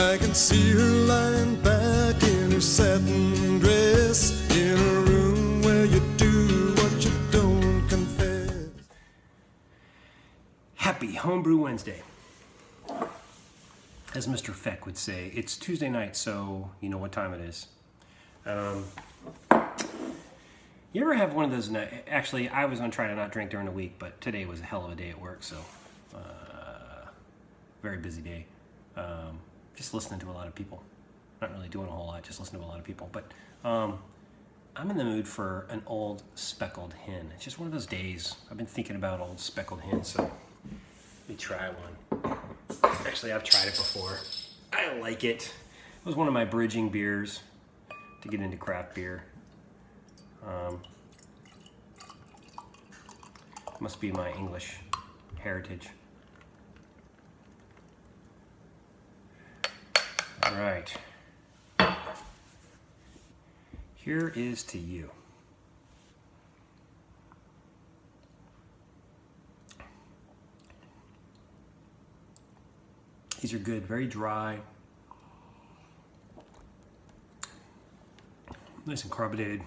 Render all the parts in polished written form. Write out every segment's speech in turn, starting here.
I can see her lying back in her satin dress, in a room where you do what you don't confess. Happy Homebrew Wednesday. As Mr. Feck would say, it's Tuesday night, so you know what time it is. You ever have one of those nights? Actually, I was going to try to not drink during the week, but today was a hell of a day at work, so very busy day. Just listening to a lot of people. Not really doing a whole lot, just listening to a lot of people. But I'm in the mood for an old speckled hen. It's just one of those days. I've been thinking about old speckled hens, so let me try one. Actually, I've tried it before. I like it. It was one of my bridging beers to get into craft beer. Must be my English heritage. All right. Here is to you. These are good, very dry. Nice and carbonated.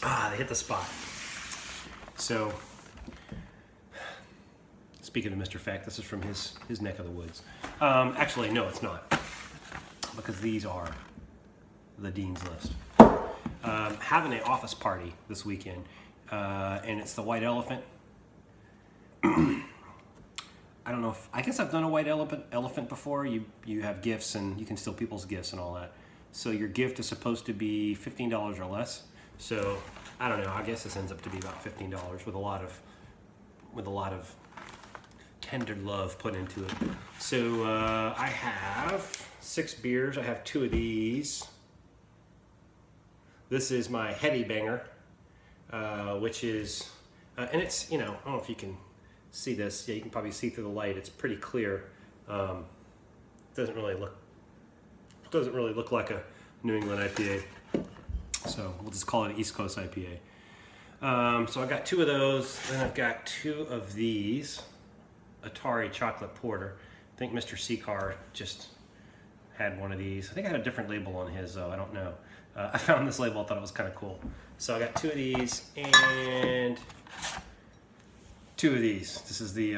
They hit the spot. So, speaking of Mr. Fact, this is from his neck of the woods. Actually, no, it's not, because these are the Dean's List. Having an office party this weekend, and it's the White Elephant. I don't know if, I guess I've done a white elephant before. You have gifts and you can steal people's gifts and all that. So your gift is supposed to be $15 or less. So I don't know. I guess this ends up to be about $15 with a lot of tender love put into it. So I have 6 beers. I have 2 of these. This is my Heady Banger, which is, and it's, you know, I don't know if you can see this. Yeah, you can probably see through the light. It's pretty clear. Doesn't really look like a New England IPA. So we'll just call it an East Coast IPA. So I got 2 of those. Then I've got 2 of these Atari Chocolate Porter. I think Mr. Seacar just had one of these. I think I had a different label on his, though. I don't know. I found this label. I thought it was kind of cool. So I got 2 of these and 2 of these. This is the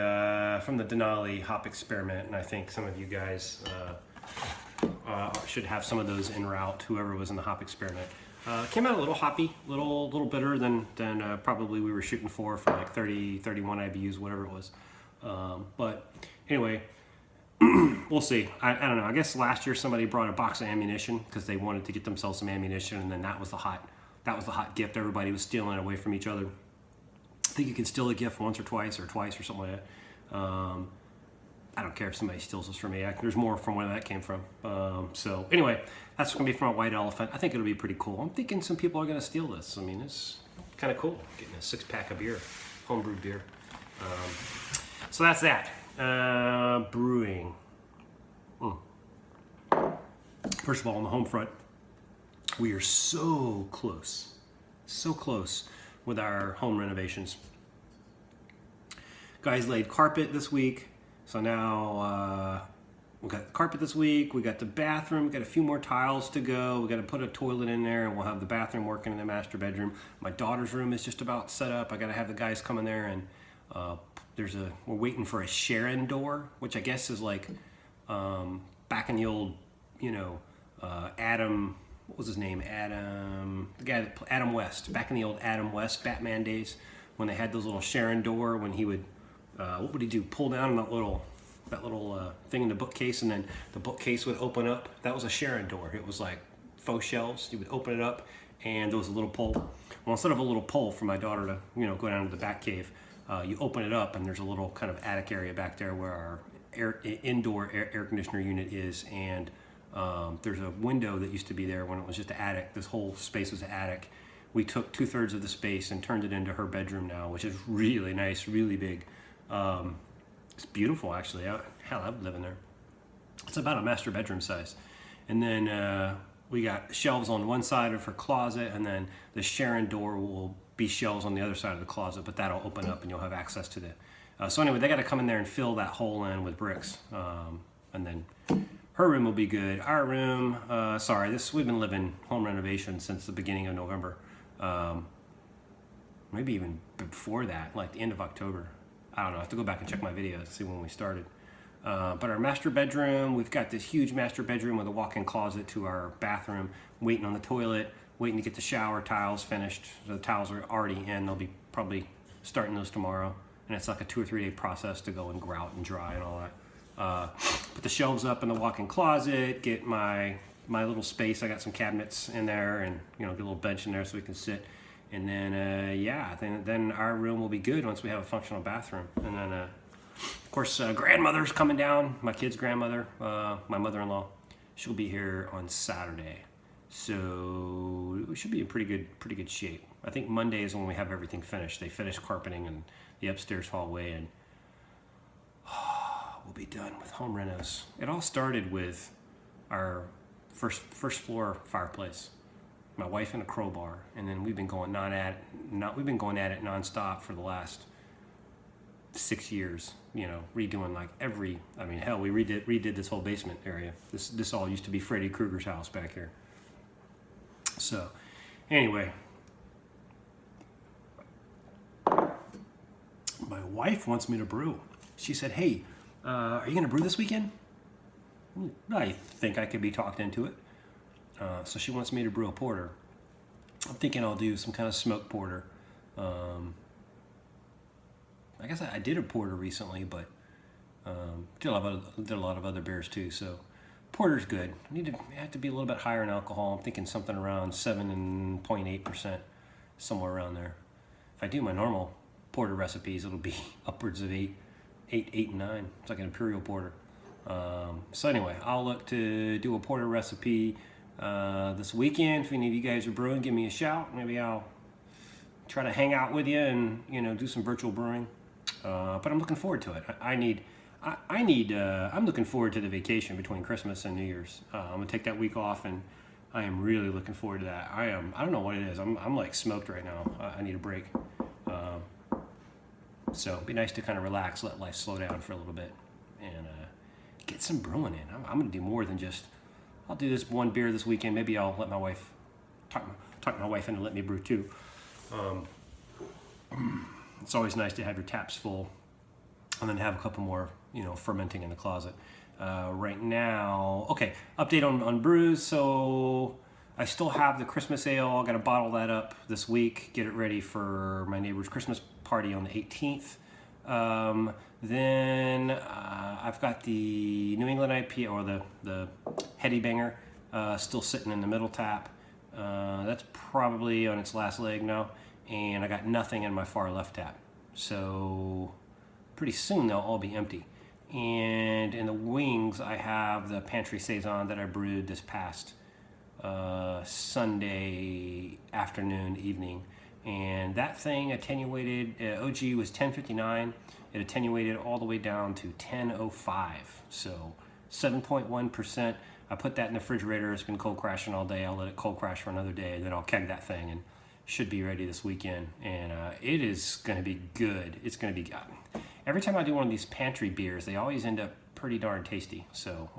from the Denali Hop Experiment, and I think some of you guys should have some of those en route. Whoever was in the Hop Experiment. Came out a little hoppy, little bitter than probably we were shooting for like 30, 31 IBUs, whatever it was. But anyway, we'll see. I don't know. I guess last year somebody brought a box of ammunition because they wanted to get themselves some ammunition, and then that was the hot gift. Everybody was stealing it away from each other. I think you can steal a gift once or twice or something like that. I don't care if somebody steals this from me. There's more from where that came from. So anyway, that's going to be from a White Elephant. I think it'll be pretty cool. I'm thinking some people are going to steal this. I mean, it's kind of cool getting a 6-pack of beer, homebrewed beer. So that's that. Brewing. First of all, on the home front, we are so close with our home renovations. Guys laid carpet this week, so now we got the carpet this week. We got the bathroom. We got a few more tiles to go. We got to put a toilet in there, and we'll have the bathroom working in the master bedroom. My daughter's room is just about set up. I got to have the guys come in there, and we're waiting for a Sharon door, which I guess is like back in the old, Adam. What was his name? Adam West. Back in the old Adam West Batman days, when they had those little Sharon door, when he would, what would he do? Pull down that little thing in the bookcase, and then the bookcase would open up. That was a Sharon door. It was like faux shelves. You would open it up, and there was a little pole. Well, instead of a little pole for my daughter to, go down to the back cave, you open it up, and there's a little kind of attic area back there where our indoor air conditioner unit is, and there's a window that used to be there when it was just an attic. This whole space was an attic. We took 2/3 of the space and turned it into her bedroom now, which is really nice, really big. It's beautiful, actually. Hell, I would live in there. It's about a master bedroom size. And then we got shelves on one side of her closet, and then the Sharon door will be shelves on the other side of the closet, but that'll open up and you'll have access to the... so anyway, they got to come in there and fill that hole in with bricks. And then her room will be good. Our room, we've been living home renovation since the beginning of November. Maybe even before that, like the end of October. I don't know, I have to go back and check my videos to see when we started. But our master bedroom, we've got this huge master bedroom with a walk-in closet to our bathroom, waiting on the toilet, waiting to get the shower tiles finished. The tiles are already in, they'll be probably starting those tomorrow. And it's like a 2 or 3 day process to go and grout and dry and all that. Put the shelves up in the walk-in closet, get my little space. I got some cabinets in there, and get a little bench in there so we can sit. And then then our room will be good once we have a functional bathroom. And then of course grandmother's coming down. My kid's grandmother, my mother-in-law, she'll be here on Saturday. So we should be in pretty good shape. I think Monday is when we have everything finished. They finish carpeting and the upstairs hallway, and we'll be done with home renos. It all started with our first floor fireplace, my wife and a crowbar, and then we've been going at it nonstop for the last 6 years. Redoing like we redid this whole basement area. This all used to be Freddy Krueger's house back here. So, anyway, my wife wants me to brew. She said, "Hey, are you going to brew this weekend?" I think I could be talked into it. So she wants me to brew a porter. I'm thinking I'll do some kind of smoked porter. I guess I did a porter recently, but did a lot of other beers too. So porter's good. I have to be a little bit higher in alcohol. I'm thinking something around 7.8%, somewhere around there. If I do my normal porter recipes, it'll be upwards of 8 and 9. It's like an imperial porter. So anyway, I'll look to do a porter recipe this weekend. If any of you guys are brewing, give me a shout. Maybe I'll try to hang out with you and do some virtual brewing. But I'm looking forward to it. I'm looking forward to the vacation between Christmas and New Year's. I'm gonna take that week off, and I am really looking forward to that. I don't know what it is. I'm like smoked right now. I need a break. So it'd be nice to kind of relax, let life slow down for a little bit, and get some brewing in. I'm gonna do more than just. I'll do this one beer this weekend. Maybe I'll let my wife talk my wife into let me brew too. It's always nice to have your taps full, and then have a couple more, fermenting in the closet. Right now, okay, update on brews. So I still have the Christmas ale. I got to bottle that up this week, get it ready for my neighbor's Christmas party on the 18th. Then I've got the New England IPA, or the Heady Banger, still sitting in the middle tap. That's probably on its last leg now, and I got nothing in my far left tap. So pretty soon they'll all be empty. And in the wings, I have the Pantry Saison that I brewed this past Sunday afternoon, evening. And that thing attenuated, OG was 1059. It attenuated all the way down to 1005. So 7.1%. I put that in the refrigerator. It's been cold crashing all day. I'll let it cold crash for another day, and then I'll keg that thing, and should be ready this weekend. And it is going to be good. It's going to be good. Every time I do one of these pantry beers, they always end up pretty darn tasty. So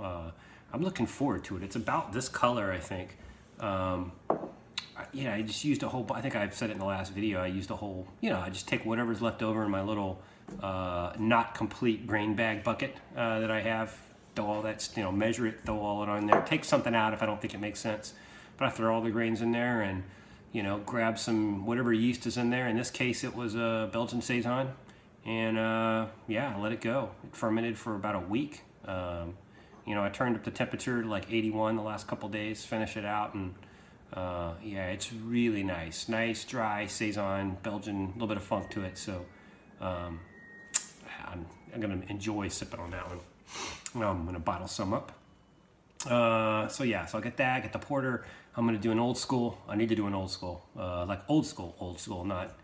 I'm looking forward to it. It's about this color, I think. I just used a whole, I think I've said it in the last video, I used a whole, I just take whatever's left over in my little not complete grain bag bucket that I have, throw all that, measure it, throw all it on there, take something out if I don't think it makes sense, but I throw all the grains in there and, grab some, whatever yeast is in there. In this case, it was a Belgian Saison, and let it go. It fermented for about a week. I turned up the temperature to like 81 the last couple days, finish it out, and it's really nice. Nice, dry, Saison, Belgian, a little bit of funk to it. So I'm going to enjoy sipping on that one. I'm going to bottle some up. So I'll get that, get the porter. I'm going to do an old school. I need to do an old school. Like old school, not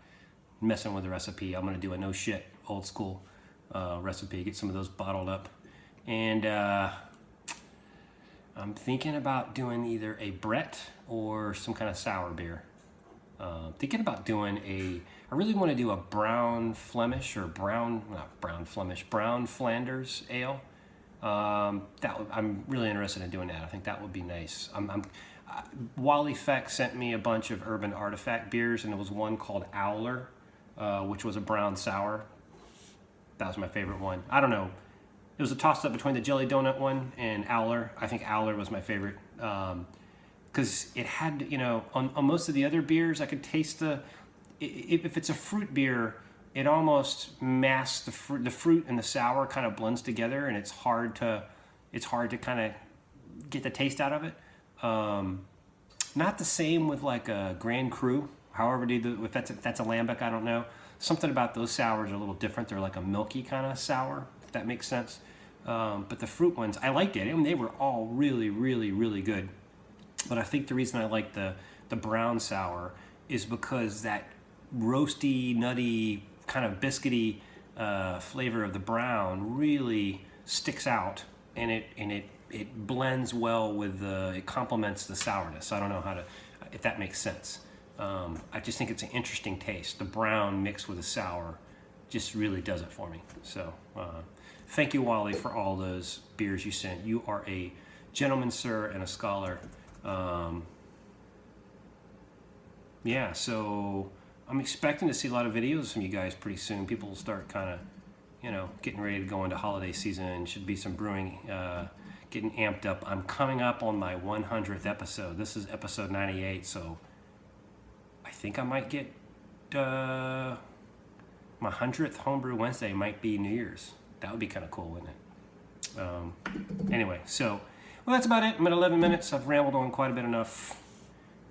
messing with the recipe. I'm going to do a no shit old school recipe, get some of those bottled up. And I'm thinking about doing either a Brett or some kind of sour beer. Thinking about doing I really want to do a brown Flemish or brown Flanders ale. I'm really interested in doing that. I think that would be nice. Wally Feck sent me a bunch of Urban Artifact beers, and there was one called Owler, which was a brown sour. That was my favorite one. I don't know. It was a toss-up between the Jelly Donut one and Owler. I think Owler was my favorite because it had, on most of the other beers, I could taste if it's a fruit beer, it almost masks the fruit and the sour kind of blends together, and it's hard to kind of get the taste out of it. Not the same with like a Grand Cru. However, if that's a lambic, I don't know. Something about those sours are a little different. They're like a milky kind of sour, if that makes sense. But the fruit ones, I liked it. I mean, they were all really, really, really good. But I think the reason I like the brown sour is because that roasty, nutty, kind of biscuity flavor of the brown really sticks out, and it blends well with it complements the sourness. I don't know if that makes sense. I just think it's an interesting taste. The brown mixed with the sour just really does it for me. So thank you, Wally, for all those beers you sent. You are a gentleman, sir, and a scholar. Yeah, so I'm expecting to see a lot of videos from you guys pretty soon. People will start kind of, getting ready to go into holiday season. Should be some brewing, getting amped up. I'm coming up on my 100th episode. This is episode 98, so I think I might get my 100th Homebrew Wednesday might be New Year's. That would be kind of cool, wouldn't it? Anyway, so, well, that's about it. I'm at 11 minutes. I've rambled on quite a bit enough.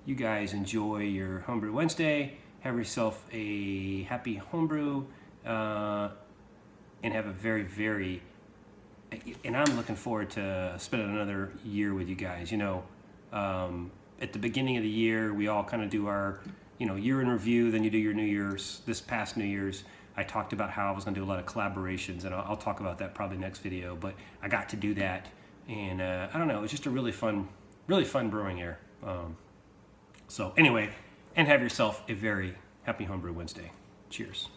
You guys enjoy your Homebrew Wednesday. Have yourself a happy homebrew, and have a very, very, and I'm looking forward to spending another year with you guys. At the beginning of the year, we all kind of do our, year in review, then you do your New Year's. This past New Year's, I talked about how I was going to do a lot of collaborations, and I'll talk about that probably next video, but I got to do that, and I don't know, it was just a really fun brewing year. So anyway, and have yourself a very happy Homebrew Wednesday. Cheers.